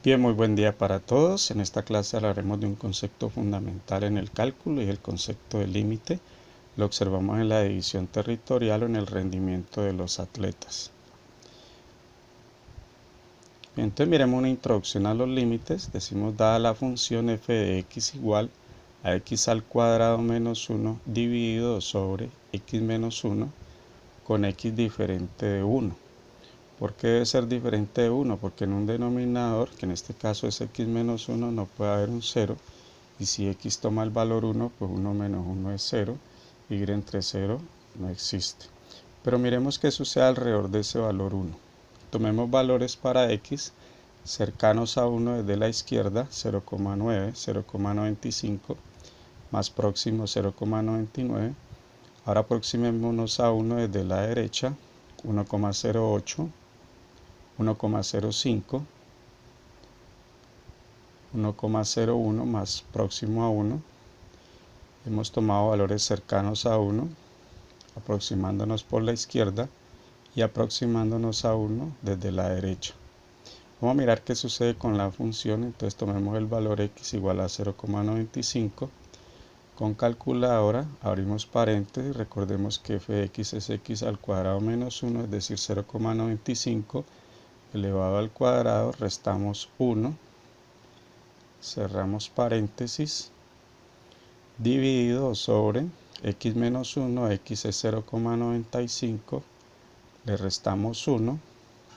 Bien, muy buen día para todos. En esta clase hablaremos de un concepto fundamental en el cálculo y el concepto de límite. Lo observamos en la división territorial o en el rendimiento de los atletas. Bien, entonces miremos una introducción a los límites. Decimos, dada la función f de x igual a x al cuadrado menos 1 dividido sobre x menos 1 con x diferente de 1. ¿Por qué debe ser diferente de 1? Porque en un denominador, que en este caso es x menos 1, no puede haber un 0. Y si x toma el valor 1, pues 1 menos 1 es 0. Y entre 0 no existe. Pero miremos qué sucede alrededor de ese valor 1. Tomemos valores para x cercanos a 1 desde la izquierda, 0,9, 0,95, más próximo 0,99. Ahora aproximémonos a 1 desde la derecha, 1,08. 1,05, 1,01 más próximo a 1. Hemos tomado valores cercanos a 1, aproximándonos por la izquierda y aproximándonos a 1 desde la derecha. Vamos a mirar qué sucede con la función. Entonces tomemos el valor x igual a 0,95. Con calculadora abrimos paréntesis. Recordemos que f de x es x al cuadrado menos 1, es decir, 0,95. elevado al cuadrado, restamos 1, cerramos paréntesis, dividido sobre x menos 1, x es 0,95, le restamos 1,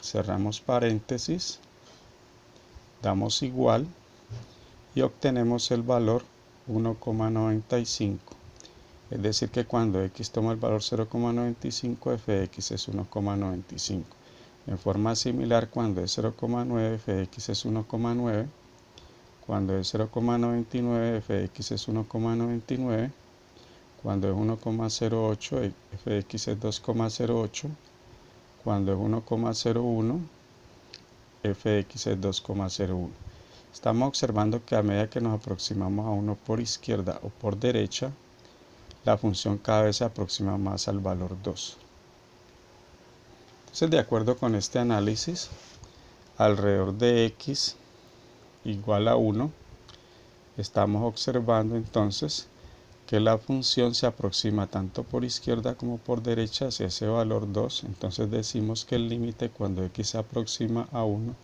cerramos paréntesis, damos igual y obtenemos el valor 1,95. Es decir que cuando x toma el valor 0,95, f de x es 1,95. En forma similar, cuando es 0,9, f de x es 1,9. Cuando es 0,99, f de x es 1,99. Cuando es 1,08, f de x es 2,08. Cuando es 1,01, f de x es 2,01. Estamos observando que a medida que nos aproximamos a 1 por izquierda o por derecha, la función cada vez se aproxima más al valor 2. Entonces, de acuerdo con este análisis, alrededor de x igual a 1, estamos observando entonces que la función se aproxima tanto por izquierda como por derecha hacia ese valor 2. Entonces decimos que el límite cuando x se aproxima a 1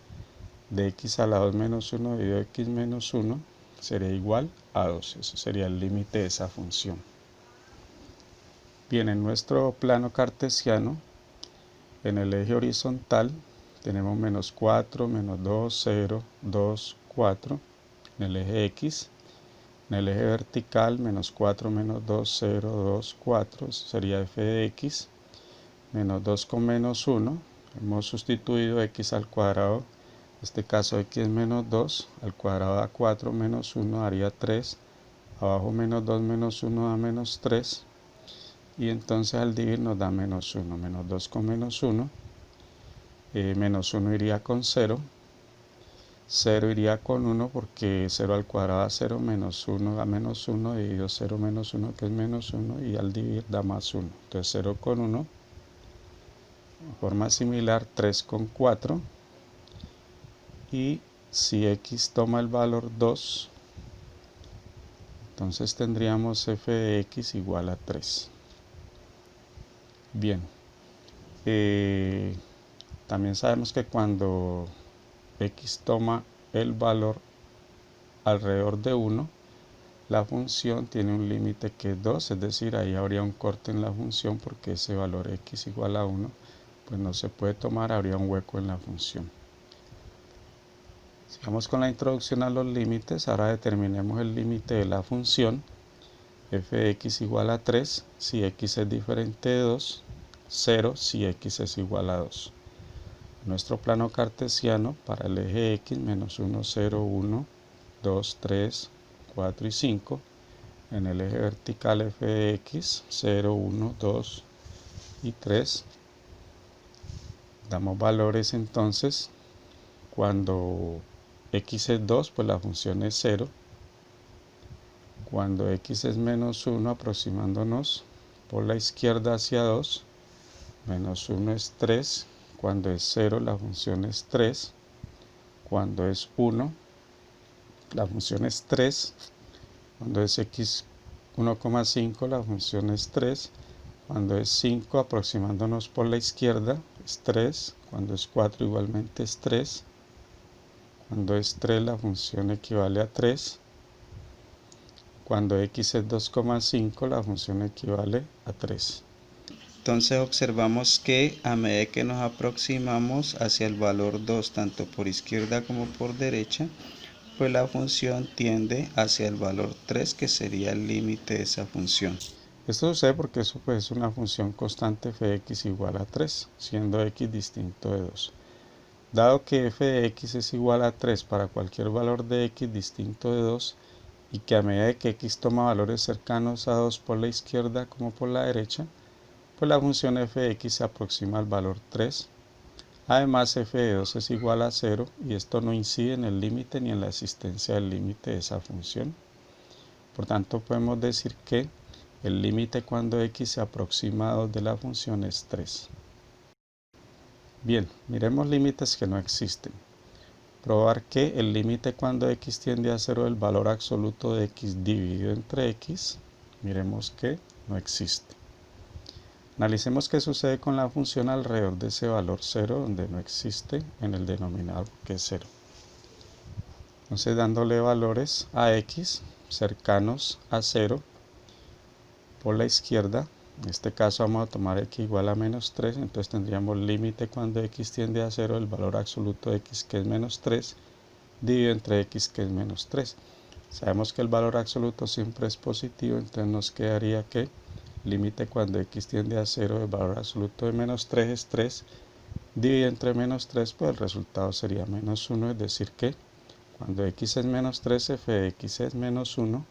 de x a la 2 menos 1 dividido x menos 1 sería igual a 2. Eso sería el límite de esa función. Bien, en nuestro plano cartesiano, en el eje horizontal tenemos menos 4, menos 2, 0, 2, 4 en el eje X. En el eje vertical, menos 4, menos 2, 0, 2, 4, eso sería f de x. Menos 2 con menos 1, hemos sustituido x al cuadrado, en este caso x es menos 2, al cuadrado da 4 menos 1 daría 3, abajo menos 2 menos 1 da menos 3. Y entonces al dividir nos da menos 1, menos 2 con menos 1, menos 1 iría con 0, 0 iría con 1 porque 0 al cuadrado da 0, menos 1 da menos 1, dividido 0 menos 1 que es menos 1 y al dividir da más 1. Entonces 0 con 1, de forma similar 3 con 4 y si x toma el valor 2, entonces tendríamos f de x igual a 3. Bien, también sabemos que cuando x toma el valor alrededor de 1, la función tiene un límite que es 2, es decir, ahí habría un corte en la función porque ese valor x igual a 1, pues no se puede tomar, habría un hueco en la función. Sigamos con la introducción a los límites. Ahora determinemos el límite de la función f de x igual a 3 si x es diferente de 2, 0 si x es igual a 2. Nuestro plano cartesiano para el eje x, menos 1, 0, 1, 2, 3, 4 y 5. En el eje vertical f de x, 0, 1, 2 y 3. Damos valores entonces. Cuando x es 2, pues la función es 0. Cuando x es menos 1, aproximándonos por la izquierda hacia 2, menos 1 es 3. Cuando es 0, la función es 3. cuando es 1, la función es 3, cuando es x 1,5 la función es 3, cuando es 5 aproximándonos por la izquierda es 3, cuando es 4 igualmente es 3, cuando es 3 la función equivale a 3, cuando x es 2,5 la función equivale a 3. Entonces observamos que a medida que nos aproximamos hacia el valor 2 tanto por izquierda como por derecha, pues la función tiende hacia el valor 3, que sería el límite de esa función. Esto sucede porque eso pues, es una función constante f de x igual a 3, siendo x distinto de 2. Dado que f de x es igual a 3 para cualquier valor de x distinto de 2, y que a medida que x toma valores cercanos a 2 por la izquierda como por la derecha, pues la función f de x se aproxima al valor 3. Además, f de 2 es igual a 0 y esto no incide en el límite ni en la existencia del límite de esa función. Por tanto, podemos decir que el límite cuando x se aproxima a 2 de la función es 3. Bien, miremos límites que no existen. Probar que el límite cuando x tiende a 0 del valor absoluto de x dividido entre x, miremos que no existe. Analicemos qué sucede con la función alrededor de ese valor 0 donde no existe en el denominador que es 0. Entonces dándole valores a x cercanos a 0 por la izquierda, en este caso vamos a tomar x igual a menos 3, entonces tendríamos límite cuando x tiende a 0 el valor absoluto de x que es menos 3 dividido entre x que es menos 3. Sabemos que el valor absoluto siempre es positivo, entonces nos quedaría que límite cuando x tiende a 0 el valor absoluto de menos 3 es 3 dividido entre menos 3, pues el resultado sería menos 1, es decir que cuando x es menos 3 f de x es menos 1.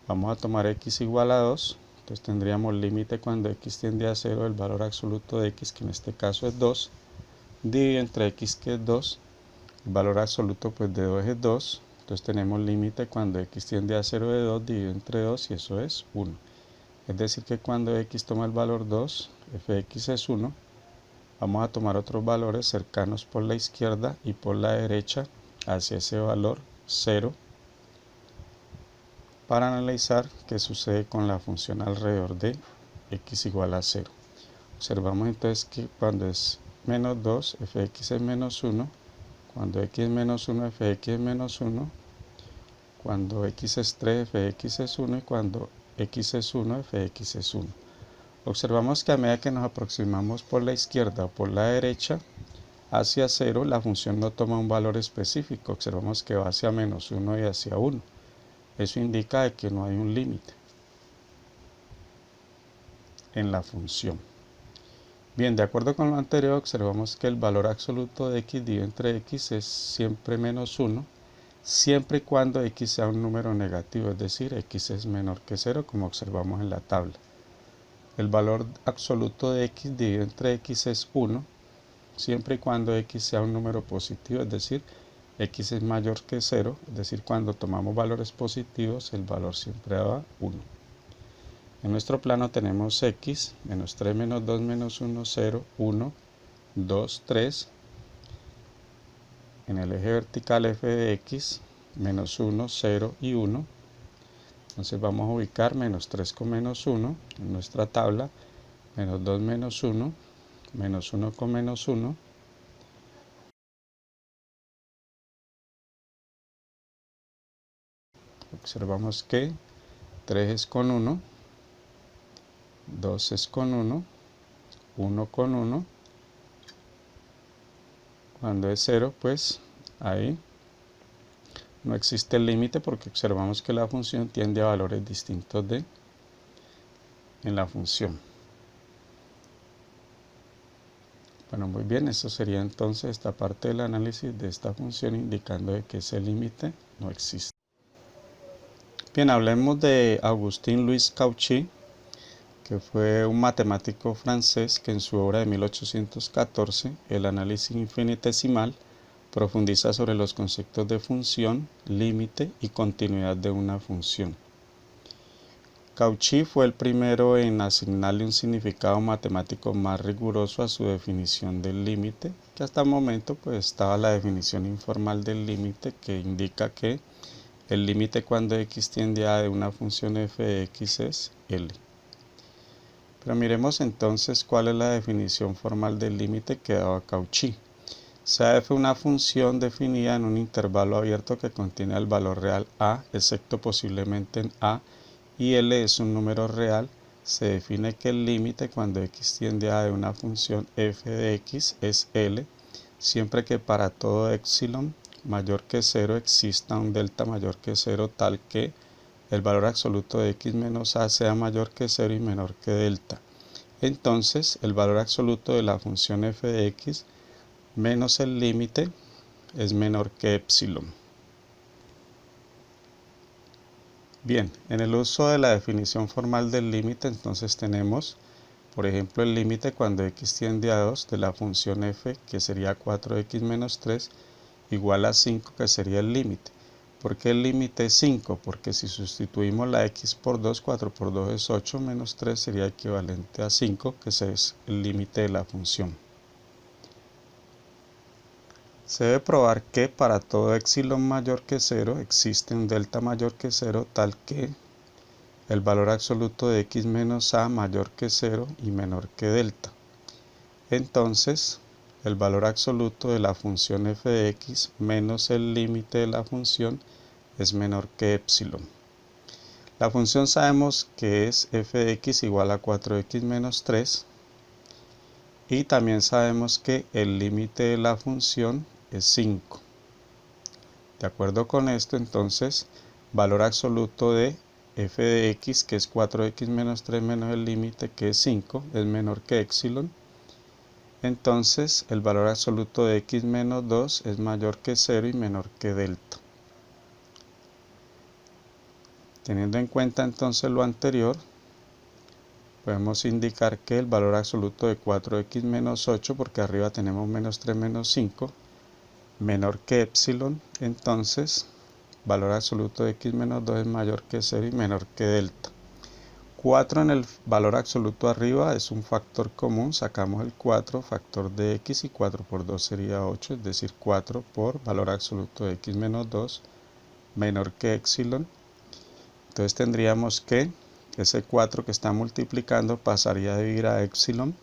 Vamos a tomar x igual a 2, entonces tendríamos límite cuando x tiende a 0 el valor absoluto de x, que en este caso es 2, dividido entre x que es 2, el valor absoluto pues de 2 es 2, entonces tenemos límite cuando x tiende a 0 de 2 dividido entre 2 y eso es 1. Es decir que cuando x toma el valor 2, f de x es 1, vamos a tomar otros valores cercanos por la izquierda y por la derecha hacia ese valor 0, para analizar qué sucede con la función alrededor de x igual a 0. Observamos entonces que cuando es menos 2, f de x es menos 1, cuando x es menos 1, f de x es menos 1, cuando x es 3, f de x es 1 y cuando x es 1, f de x es 1. Observamos que a medida que nos aproximamos por la izquierda o por la derecha hacia 0, la función no toma un valor específico. Observamos que va hacia menos 1 y hacia 1. Eso indica que no hay un límite en la función. Bien, de acuerdo con lo anterior, observamos que el valor absoluto de x dividido entre x es siempre menos 1, siempre y cuando x sea un número negativo, es decir, x es menor que 0, como observamos en la tabla. El valor absoluto de x dividido entre x es 1, siempre y cuando x sea un número positivo, es decir, x es mayor que 0, es decir, cuando tomamos valores positivos, el valor siempre da 1. En nuestro plano tenemos x, menos 3, menos 2, menos 1, 0, 1, 2, 3. En el eje vertical f de x, menos 1, 0 y 1. Entonces vamos a ubicar menos 3 con menos 1 en nuestra tabla, menos 2 menos 1, menos 1 con menos 1. Observamos que 3 es con 1, 2 es con 1, 1 con 1. Cuando es 0, pues ahí no existe el límite porque observamos que la función tiende a valores distintos en la función. Bueno, muy bien, eso sería entonces esta parte del análisis de esta función indicando de que ese límite no existe. Bien, hablemos de Augustin-Louis Cauchy, que fue un matemático francés que en su obra de 1814, El análisis infinitesimal, profundiza sobre los conceptos de función, límite y continuidad de una función. Cauchy fue el primero en asignarle un significado matemático más riguroso a su definición del límite, que hasta el momento pues estaba la definición informal del límite, que indica que el límite cuando x tiende a de una función f de x es L. Pero miremos entonces cuál es la definición formal del límite que daba Cauchy. Sea f una función definida en un intervalo abierto que contiene el valor real a, excepto posiblemente en a, y L es un número real, se define que el límite cuando x tiende a de una función f de x es L, siempre que para todo epsilon mayor que 0 exista un delta mayor que 0 tal que el valor absoluto de x menos a sea mayor que 0 y menor que delta. Entonces, el valor absoluto de la función f de x menos el límite es menor que epsilon. Bien, en el uso de la definición formal del límite, entonces tenemos, por ejemplo, el límite cuando x tiende a 2 de la función f, que sería 4x menos 3, igual a 5, que sería el límite. ¿Por qué el límite es 5? Porque si sustituimos la x por 2, 4 por 2 es 8, menos 3 sería equivalente a 5, que ese es el límite de la función. Se debe probar que para todo epsilon mayor que 0 existe un delta mayor que 0 tal que el valor absoluto de x menos a mayor que 0 y menor que delta. Entonces, el valor absoluto de la función f de x menos el límite de la función es menor que epsilon. La función sabemos que es f de x igual a 4x menos 3 y también sabemos que el límite de la función es 5. De acuerdo con esto, entonces, valor absoluto de f de x, que es 4x menos 3 menos el límite, que es 5, es menor que epsilon. Entonces, el valor absoluto de x menos 2 es mayor que 0 y menor que delta. Teniendo en cuenta entonces lo anterior, podemos indicar que el valor absoluto de 4x menos 8, porque arriba tenemos menos 3 menos 5, menor que epsilon, entonces valor absoluto de x menos 2 es mayor que 0 y menor que delta. 4 en el valor absoluto arriba es un factor común, sacamos el 4, factor de x, y 4 por 2 sería 8, es decir, 4 por valor absoluto de x menos 2 menor que epsilon. Entonces tendríamos que ese 4 que está multiplicando pasaría a dividir a epsilon,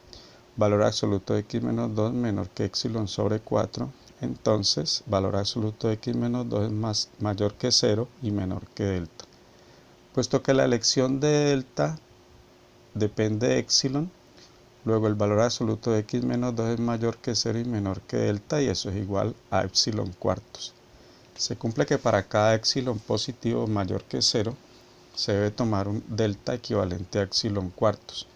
valor absoluto de x menos 2 menor que epsilon sobre 4, entonces valor absoluto de x menos 2 es mayor que 0 y menor que delta. Puesto que la elección de delta depende de epsilon, luego el valor absoluto de x menos 2 es mayor que 0 y menor que delta, y eso es igual a epsilon cuartos. Se cumple que para cada epsilon positivo mayor que 0, se debe tomar un delta equivalente a epsilon cuartos.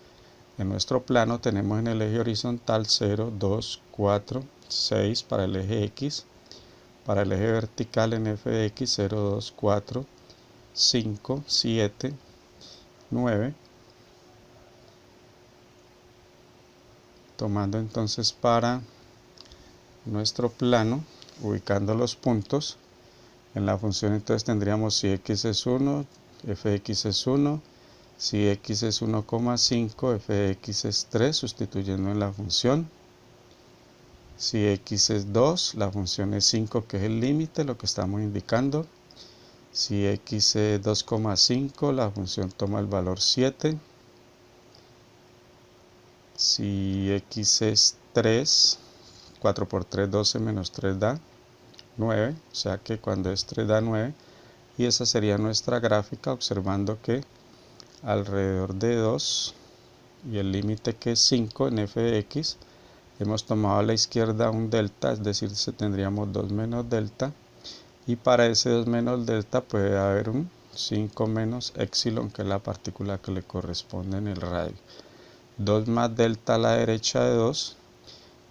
En nuestro plano tenemos en el eje horizontal 0, 2, 4, 6 para el eje x, para el eje vertical en f de x 0, 2, 4, 5, 7, 9. Tomando entonces para nuestro plano, ubicando los puntos, en la función entonces tendríamos si x es 1, f de x es 1, si x es 1,5, f de x es 3, sustituyendo en la función. Si x es 2, la función es 5, que es el límite, lo que estamos indicando. Si x es 2,5, la función toma el valor 7. Si x es 3, 4 por 3, 12, menos 3 da 9, o sea que cuando es 3 da 9. Y esa sería nuestra gráfica, observando que alrededor de 2 y el límite que es 5 en f de x, hemos tomado a la izquierda un delta, es decir, tendríamos 2 menos delta, y para ese 2 menos delta puede haber un 5 menos epsilon, que es la partícula que le corresponde en el radio. 2 más delta a la derecha de 2,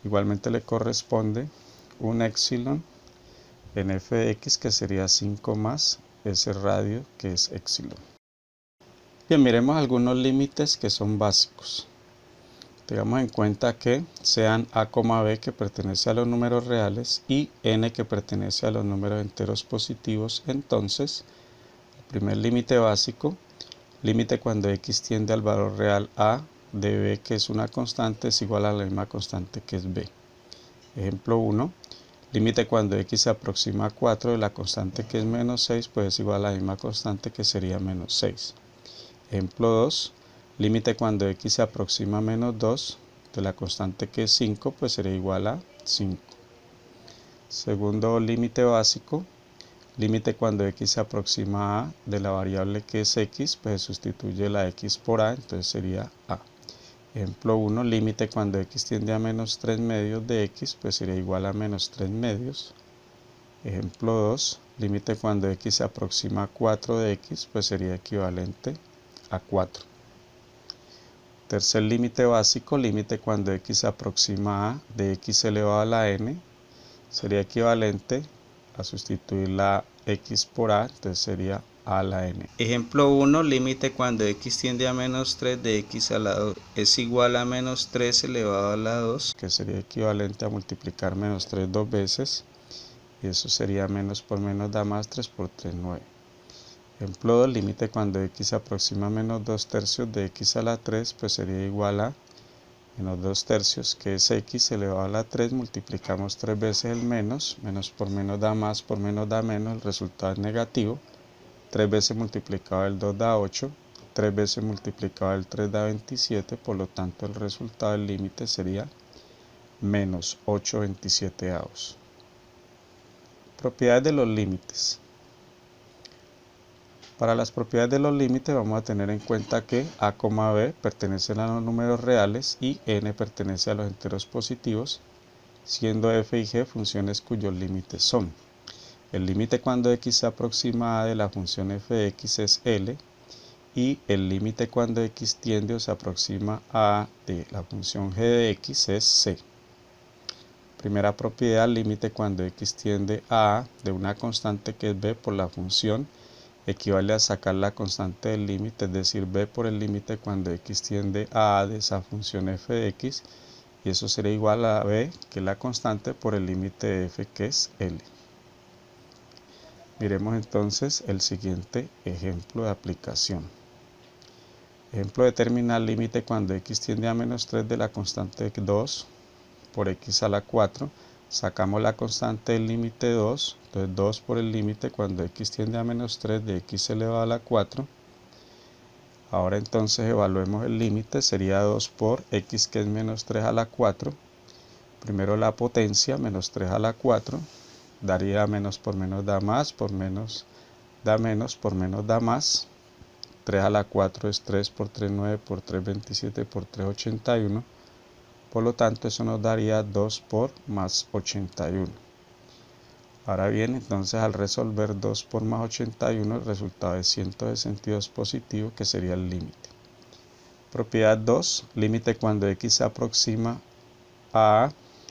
igualmente le corresponde un epsilon en f de x, que sería 5 más ese radio que es epsilon. Bien, miremos algunos límites que son básicos. Tengamos en cuenta que sean a, b, que pertenece a los números reales, y n, que pertenece a los números enteros positivos. Entonces, el primer límite básico, límite cuando x tiende al valor real a de b, que es una constante, es igual a la misma constante que es b. Ejemplo 1. Límite cuando x se aproxima a 4 de la constante que es menos 6, pues es igual a la misma constante que sería menos 6. Ejemplo 2. Límite cuando x se aproxima a menos 2 de la constante que es 5, pues sería igual a 5. Segundo límite básico. Límite cuando x se aproxima a de la variable que es x, pues se sustituye la x por a, entonces sería a. Ejemplo 1, límite cuando x tiende a menos 3 medios de x, pues sería igual a menos 3 medios. Ejemplo 2, límite cuando x se aproxima a 4 de x, pues sería equivalente a 4. Tercer límite básico, límite cuando x se aproxima a de x elevado a la n, sería equivalente a sustituir la x por a, entonces sería a a la n. Ejemplo 1, límite cuando x tiende a menos 3 de x a la 2 es igual a menos 3 elevado a la 2, que sería equivalente a multiplicar menos 3 dos veces, y eso sería menos por menos da más, 3 por 3, 9. Ejemplo 2, límite cuando x se aproxima a menos 2 tercios de x a la 3, pues sería igual a menos 2 tercios, que es x elevado a la 3, multiplicamos 3 veces el menos, menos por menos da más, por menos da menos, el resultado es negativo. 3 veces multiplicado el 2 da 8, 3 veces multiplicado el 3 da 27, por lo tanto el resultado del límite sería menos 8/27. Propiedades de los límites. Para las propiedades de los límites vamos a tener en cuenta que a, b pertenecen a los números reales y n pertenece a los enteros positivos, siendo f y g funciones cuyos límites son: el límite cuando x se aproxima a de la función f de x es L, y el límite cuando x tiende o se aproxima a de la función g de x es C. Primera propiedad, límite cuando x tiende a de una constante que es b por la función, equivale a sacar la constante del límite, es decir, b por el límite cuando x tiende a de esa función f de x, y eso sería igual a b, que es la constante, por el límite de f, que es L. Miremos entonces el siguiente ejemplo de aplicación. Ejemplo, determinar límite cuando x tiende a menos 3 de la constante 2 por x a la 4. Sacamos la constante del límite 2, entonces 2 por el límite cuando x tiende a menos 3 de x elevado a la 4. Ahora entonces evaluemos el límite, sería 2 por x, que es menos 3 a la 4. Primero la potencia, menos 3 a la 4. Daría menos por menos da más, por menos da menos, por menos da más. 3 a la 4 es 3 por 3, 9, por 3, 27, por 3, 81. Por lo tanto, eso nos daría 2 por más 81. Ahora bien, entonces al resolver 2 por más 81, el resultado es 162 positivo, que sería el límite. Propiedad 2, límite cuando x se aproxima a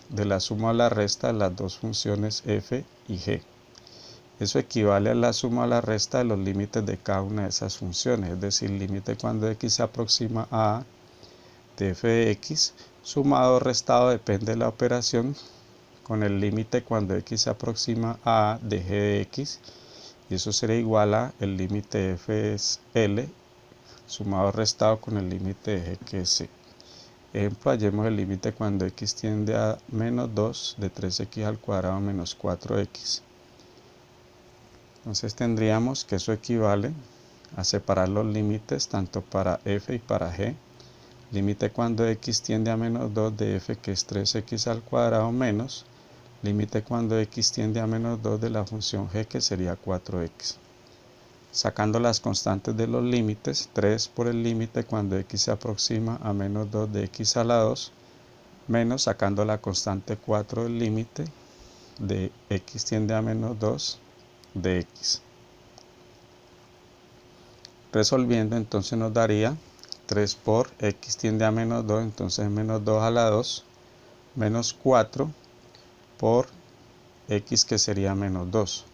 de la suma o la resta de las dos funciones f y g. Eso equivale a la suma o la resta de los límites de cada una de esas funciones, es decir, límite cuando x se aproxima a de f de x, sumado o restado, depende de la operación, con el límite cuando x se aproxima a de g de x, y eso sería igual a el límite de f es L, sumado o restado con el límite de g, que es C. Ejemplo, hallemos el límite cuando x tiende a menos 2 de 3x al cuadrado menos 4x. Entonces tendríamos que eso equivale a separar los límites tanto para f y para g. Límite cuando x tiende a menos 2 de f, que es 3x al cuadrado, menos límite cuando x tiende a menos 2 de la función g, que sería 4x. Sacando las constantes de los límites, 3 por el límite cuando x se aproxima a menos 2 de x a la 2, menos sacando la constante 4 del límite de x tiende a menos 2 de x. Resolviendo, entonces nos daría 3 por x tiende a menos 2, entonces menos 2 a la 2, menos 4 por x, que sería menos 2.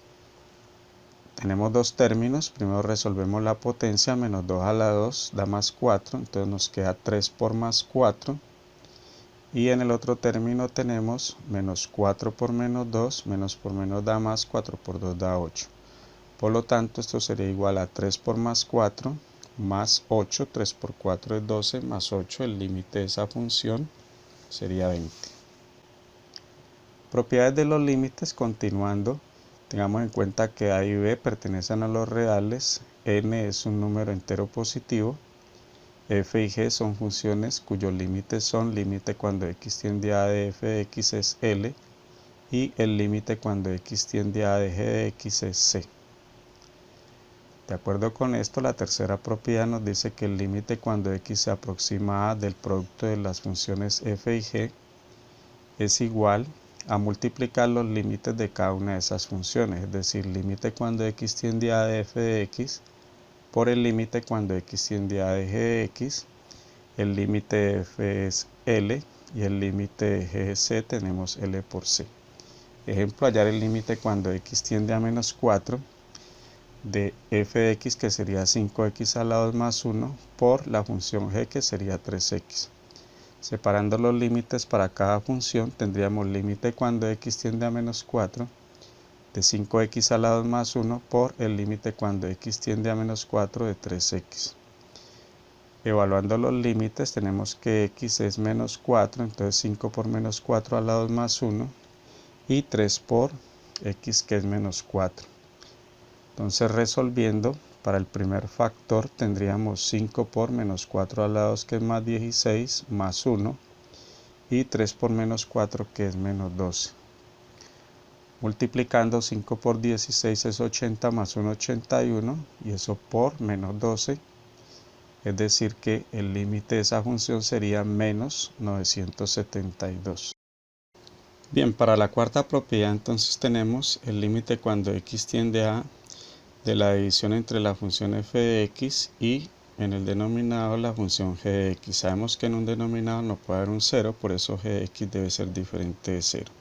Tenemos dos términos, primero resolvemos la potencia, menos 2 a la 2 da más 4, entonces nos queda 3 por más 4. Y en el otro término tenemos menos 4 por menos 2, menos por menos da más, 4 por 2 da 8. Por lo tanto, esto sería igual a 3 por más 4, más 8, 3 por 4 es 12, más 8, el límite de esa función sería 20. Propiedades de los límites, continuando, tengamos en cuenta que A y B pertenecen a los reales, n es un número entero positivo, f y g son funciones cuyos límites son límite cuando x tiende a de f de x es L y el límite cuando x tiende a de g de x es C. De acuerdo con esto, la tercera propiedad nos dice que el límite cuando x se aproxima a del producto de las funciones f y g es igual a multiplicar los límites de cada una de esas funciones, es decir, límite cuando x tiende a de f de x por el límite cuando x tiende a de g de x, el límite de f es L y el límite de g de c tenemos L por c. Ejemplo, hallar el límite cuando x tiende a menos 4 de f de x, que sería 5x a la 2 más 1, por la función g, que sería 3x. Separando los límites para cada función, tendríamos límite cuando x tiende a menos 4 de 5x a la 2 más 1 por el límite cuando x tiende a menos 4 de 3x. Evaluando los límites, tenemos que x es menos 4, entonces 5 por menos 4 a la 2 más 1, y 3 por x, que es menos 4. Entonces, resolviendo, para el primer factor tendríamos 5 por menos 4 a la 2, que es más 16, más 1, y 3 por menos 4, que es menos 12. Multiplicando, 5 por 16 es 80, más 1, 81, y eso por menos 12, es decir que el límite de esa función sería menos 972. Bien, para la cuarta propiedad entonces tenemos el límite cuando x tiende a de la división entre la función f de x y en el denominador la función g de x. Sabemos que en un denominador no puede haber un 0, por eso g de x debe ser diferente de 0.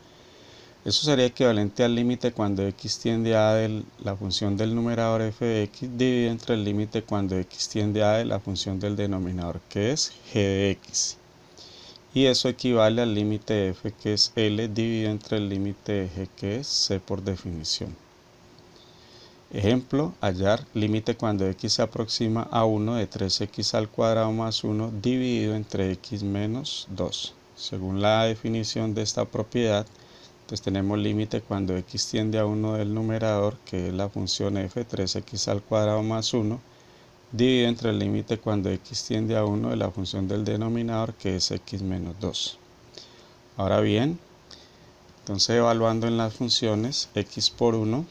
Eso sería equivalente al límite cuando x tiende a de la función del numerador f de x dividido entre el límite cuando x tiende a de la función del denominador, que es g de x. Y eso equivale al límite de f, que es L, dividido entre el límite de g, que es C por definición. Ejemplo, hallar límite cuando x se aproxima a 1 de 3x al cuadrado más 1 dividido entre x menos 2. Según la definición de esta propiedad, entonces tenemos límite cuando x tiende a 1 del numerador, que es la función f, 3x al cuadrado más 1, dividido entre el límite cuando x tiende a 1 de la función del denominador, que es x menos 2. Ahora bien, entonces evaluando en las funciones x por 1,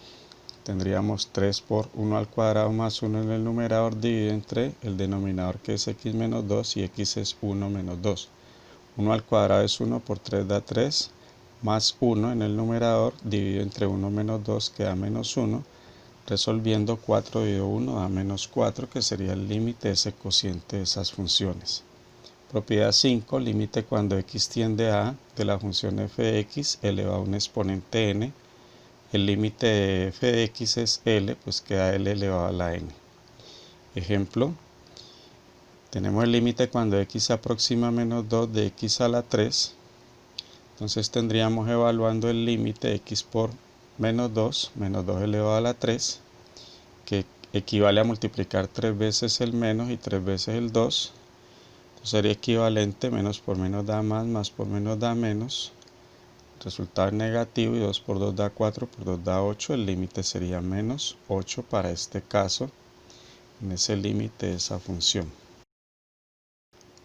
tendríamos 3 por 1 al cuadrado más 1 en el numerador dividido entre el denominador, que es x menos 2, y x es 1 menos 2. 1 al cuadrado es 1, por 3 da 3, más 1 en el numerador dividido entre 1 menos 2, que da menos 1. Resolviendo, 4 dividido 1 da menos 4, que sería el límite de ese cociente de esas funciones. Propiedad 5, límite cuando x tiende a de la función f de x elevado a un exponente n. El límite de f de x es L, pues queda L elevado a la n. Ejemplo, tenemos el límite cuando x se aproxima a menos 2 de x a la 3. Entonces tendríamos, evaluando el límite, x por menos 2 elevado a la 3, que equivale a multiplicar 3 veces el menos y 3 veces el 2. Entonces sería equivalente, menos por menos da más por menos da menos. Resultado negativo, y 2 por 2 da 4, por 2 da 8, el límite sería menos 8 para este caso, en ese límite de esa función.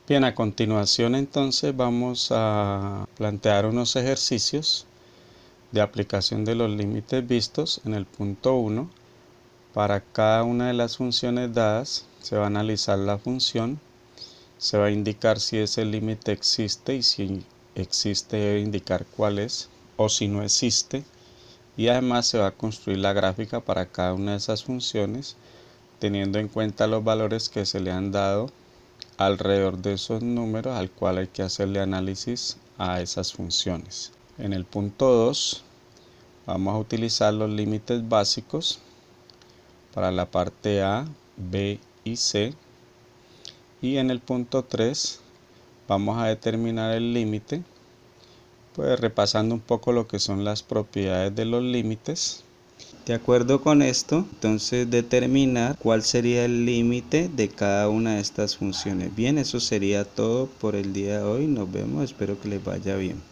Bien, a continuación entonces vamos a plantear unos ejercicios de aplicación de los límites vistos en el punto 1. Para cada una de las funciones dadas se va a analizar la función, se va a indicar si ese límite existe y si existe debe indicar cuál es, o si no existe, y además se va a construir la gráfica para cada una de esas funciones teniendo en cuenta los valores que se le han dado alrededor de esos números al cual hay que hacerle análisis a esas funciones. En el punto 2 vamos a utilizar los límites básicos para la parte A, B y C, y en el punto 3 vamos a determinar el límite, pues repasando un poco lo que son las propiedades de los límites. De acuerdo con esto, entonces determinar cuál sería el límite de cada una de estas funciones. Bien, eso sería todo por el día de hoy. Nos vemos, espero que les vaya bien.